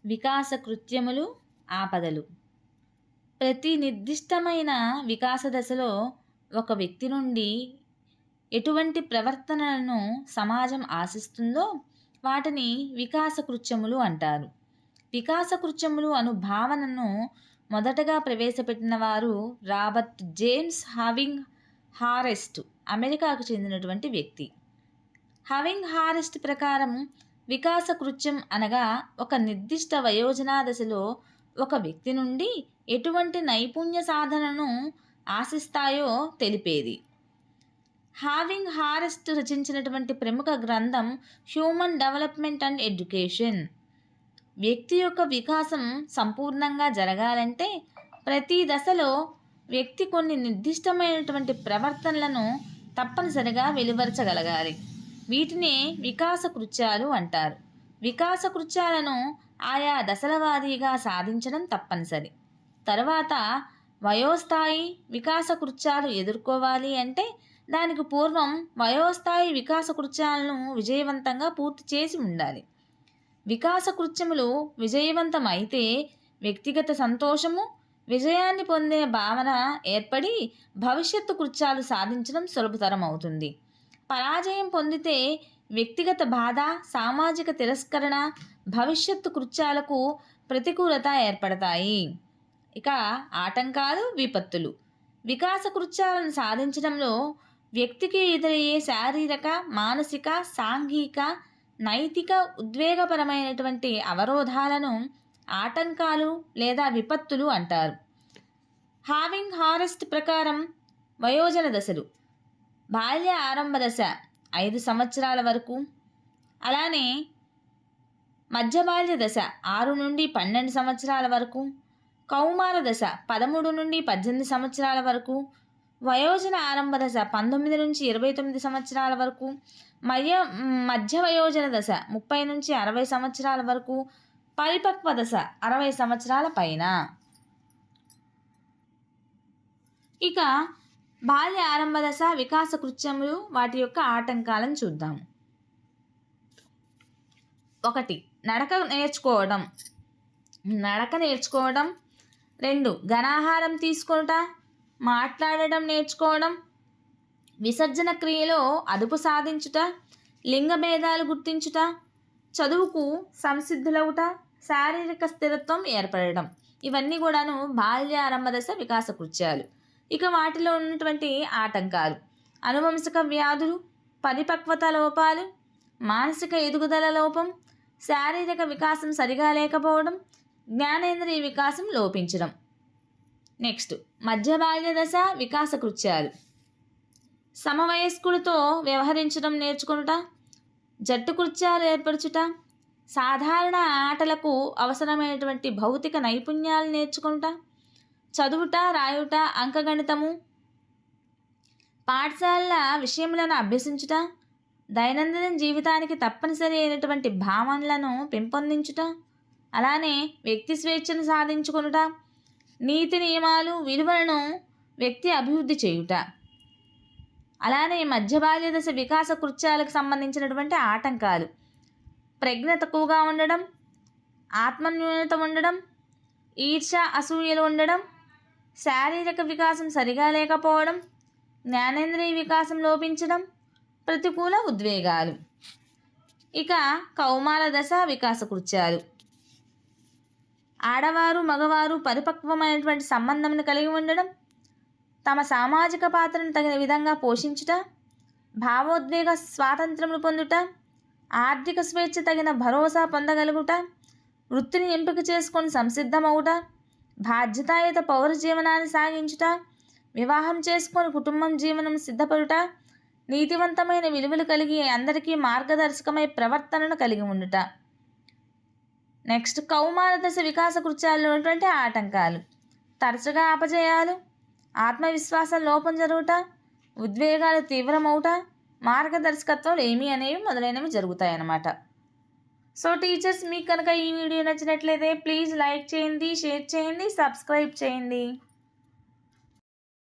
వికాస కృత్యములు, ఆపదలు. ప్రతి నిర్దిష్టమైన వికాస దశలో ఒక వ్యక్తి నుండి ఎటువంటి ప్రవర్తనలను సమాజం ఆశిస్తుందో వాటిని వికాస కృత్యములు అంటారు. వికాస కృత్యములు అను భావనను మొదటగా ప్రవేశపెట్టిన వారు రాబర్ట్ జేమ్స్ హవింగ్ హారెస్ట్, అమెరికాకు చెందినటువంటి వ్యక్తి. హవింగ్ హారెస్ట్ ప్రకారం వికాస కృత్యం అనగా ఒక నిర్దిష్ట వయోజనా దశలో ఒక వ్యక్తి నుండి ఎటువంటి నైపుణ్య సాధనను ఆశిస్తాయో తెలిపేది. హావింగ్ హారెస్ట్ రచించినటువంటి ప్రముఖ గ్రంథం హ్యూమన్ డెవలప్మెంట్ అండ్ ఎడ్యుకేషన్. వ్యక్తి యొక్క వికాసం సంపూర్ణంగా జరగాలంటే ప్రతి దశలో వ్యక్తి కొన్ని నిర్దిష్టమైనటువంటి ప్రవర్తనలను తప్పనిసరిగా వెలువరచగలగాలి. వీటినే వికాస కృత్యాలు అంటారు. వికాస కృత్యాలను ఆయా దశల వారీగా సాధించడం తప్పనిసరి. తర్వాత వయోస్థాయి వికాస కృత్యాలు ఎదుర్కోవాలి అంటే దానికి పూర్వం వయోస్థాయి వికాస కృత్యాలను విజయవంతంగా పూర్తి చేసి ఉండాలి. వికాస కృత్యములు విజయవంతమైతే వ్యక్తిగత సంతోషము, విజయాన్ని పొందే భావన ఏర్పడి భవిష్యత్తు కృత్యాలు సాధించడం సులభతరం అవుతుంది. పరాజయం పొందితే వ్యక్తిగత బాధ, సామాజిక తిరస్కరణ, భవిష్యత్తు కృత్యాలకు ప్రతికూలత ఏర్పడతాయి. ఇక ఆటంకాలు, విపత్తులు. వికాస కృత్యాలను సాధించడంలో వ్యక్తికి ఎదురయ్యే శారీరక, మానసిక, సాంఘిక, నైతిక, ఉద్వేగపరమైనటువంటి అవరోధాలను ఆటంకాలు లేదా విపత్తులు అంటారు. హావింగ్ హారెస్ట్ ప్రకారం వయోజన దశలు: బాల్య ఆరంభ దశ 5 సంవత్సరాల వరకు, అలానే మధ్య బాల్య దశ 6 నుండి 12 సంవత్సరాల వరకు, కౌమార దశ 13 నుండి 18 సంవత్సరాల వరకు, వయోజన ఆరంభ దశ 19 నుంచి 29 సంవత్సరాల వరకు, మధ్య వయోజన దశ 30 నుంచి 60 సంవత్సరాల వరకు, పరిపక్వ దశ 60 సంవత్సరాల పైన. ఇక బాల్య ఆరంభ దశ వికాస కృత్యములు, వాటి యొక్క ఆటంకాలను చూద్దాం. 1. నడక నేర్చుకోవడం. 2. ఘనాహారం తీసుకొనుట, మాట్లాడడం నేర్చుకోవడం, విసర్జన క్రియలో అదుపు సాధించుట, లింగ భేదాలు గుర్తించుట, చదువుకు సంసిద్ధులవుట, శారీరక స్థిరత్వం ఏర్పడడం. ఇవన్నీ కూడాను బాల్య ఆరంభ దశ వికాస కృత్యాలు. ఇక వాటిలో ఉన్నటువంటి ఆటంకాలు: అనువంశిక వ్యాధులు, పరిపక్వత లోపాలు, మానసిక ఎదుగుదల లోపం, శారీరక వికాసం సరిగా లేకపోవడం, జ్ఞానేంద్రియ వికాసం లోపించడం. నెక్స్ట్, మధ్య బాల్య దశ వికాస కృత్యాలు: సమవయస్కులతో వ్యవహరించడం నేర్చుకొనుట, జట్టు కృత్యాలు ఏర్పరచుట, సాధారణ ఆటలకు అవసరమైనటువంటి భౌతిక నైపుణ్యాలు నేర్చుకొనుట, చదువుట, రాయుట, అంకగణితము, పాఠశాలల విషయములను అభ్యసించుట, దైనందిన జీవితానికి తప్పనిసరి అయినటువంటి భావనలను పెంపొందించుట, అలానే వ్యక్తి స్వేచ్ఛను సాధించుకొనుట, నీతి నియమాలు, విలువలను వ్యక్తి అభివృద్ధి చేయుట. అలానే మధ్య బాల్య దశ వికాస కృత్యాలకు సంబంధించినటువంటి ఆటంకాలు: ప్రజ్ఞ తక్కువగా ఉండడం, ఆత్మన్యూనత ఉండడం, ఈర్ష్య, అసూయలు ఉండడం, శారీరక వికాసం సరిగా లేకపోవడం, జ్ఞానేంద్రియ వికాసం లోపించడం, ప్రతికూల ఉద్వేగాలు. ఇక కౌమార దశ వికాస కృత్యాలు: ఆడవారు, మగవారు పరిపక్వమైనటువంటి సంబంధంను కలిగి ఉండడం, తమ సామాజిక పాత్రను తగిన విధంగా పోషించుట, భావోద్వేగ స్వాతంత్రమును పొందుట, ఆర్థిక స్వేచ్ఛ తగిన భరోసా పొందగలుగుట, వృత్తిని ఎంపిక చేసుకొని సంసిద్ధమవుట, బాధ్యతాయుత పౌర జీవనాన్ని సాగించుట, వివాహం చేసుకొని కుటుంబం జీవనం సిద్ధపడుట, నీతివంతమైన విలువలు కలిగి అందరికీ మార్గదర్శకమై ప్రవర్తనను కలిగి ఉండుట. నెక్స్ట్, కౌమార దశ వికాస కృత్యాల్లో ఉన్నటువంటి ఆటంకాలు: తరచుగా అపజయాలు, ఆత్మవిశ్వాసం లోపం జరుగుట, ఉద్వేగాలు తీవ్రమవుట, మార్గదర్శకత్వం ఏమి అనేవి మొదలైనవి జరుగుతాయి అన్నమాట. సో టీచర్స్, మీకు కనుక ఈ వీడియో నచ్చినట్లయితే ప్లీజ్ లైక్ చేయండి, షేర్ చేయండి, సబ్స్క్రైబ్ చేయండి.